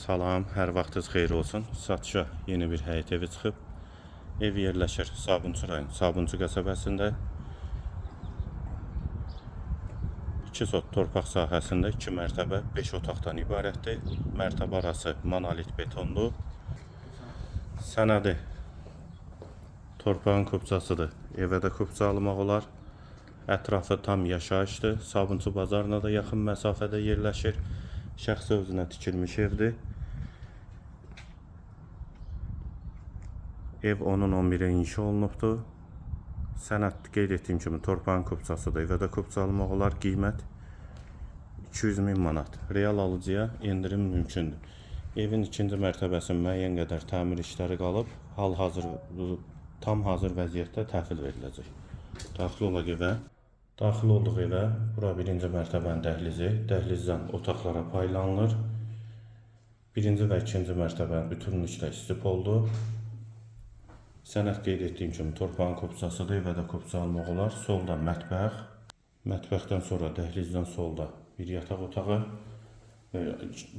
Salam, hər vaxtınız xeyir olsun. Satışa yeni bir həyət evi çıxıb. Ev yerləşir Sabunçu rayon, Sabunçu qəsəbəsində. 2 sot torpaq sahəsində 2 mərtəbə 5 otaqdan ibarətdir. Mərtəbə arası monolit betonlu. Sənədi torpağın kupçasıdır. Evə də kupça almaq olar. Ətrafı tam yaşayışdır. Sabunçu bazarına da yaxın məsafədə yerləşir. Şəxsi özünə tikilmiş evdir. Ev onun 11-ə inşa olunubdur. Sənəd qeyd etdiyim kimi torpağın kupçasıdır. Evə də kupça almaq olar. Qiymət 200.000 manat. Real alıcıya endirim mümkündür. Evin ikinci mərtəbəsinin müəyyən qədər təmir işləri qalıb. Tam hazır vəziyyətdə təhvil veriləcək. Daxil olaq evə. Daxil olduq evə. Bura birinci mərtəbənin dəhlizi. Dəhlizdən otaqlara paylanılır. Birinci və ikinci mərtəbənin bütünlüklə istif oldu. Sənəd qeyd etdiyim kimi torpağın kupçasıdır. Evə də kupça almaq olar. Solda mətbəx. Mətbəxdən sonra dəhlizdən solda bir yataq otağı.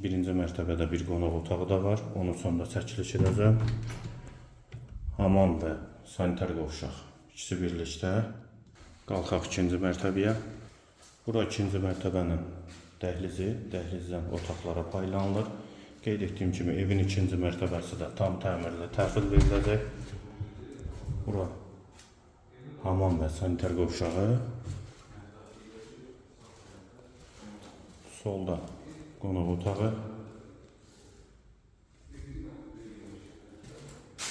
Birinci mərtəbədə bir qonaq otağı da var. Onu sonda çəkiliş edəcəm. Hamam və sanitar qovşaq ikisi birlikdə. Qalxaq ikinci mərtəbəyə. Bura ikinci mərtəbənin dəhlizi. Dəhlizdən otaqlara paylanılır. Qeyd etdiyim kimi evin ikinci mərtəbəsi də tam təmirli təhvil veriləcək. Bura hamam və sanitar qovşağı. Solda qonaq otağı.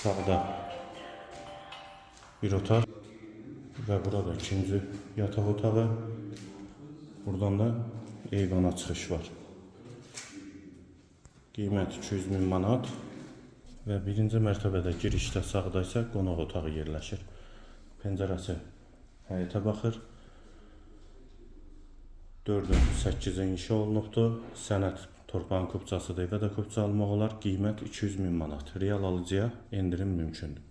Sağda bir otaq və burada ikinci yataq otağı. Buradan da eyvana çıxış var. Qiymət 200.000 manat və birinci mərtəbədə girişdə sağda isə qonaq otağı yerləşir. Pəncərəsi həyətə baxır. 4-ün 8-ə inşa olunubdur. Sənəd torpağın kupçasıdır. Evə də kupça almaq olar. Qiymət 200.000 manat. Real alıcıya endirim mümkündür.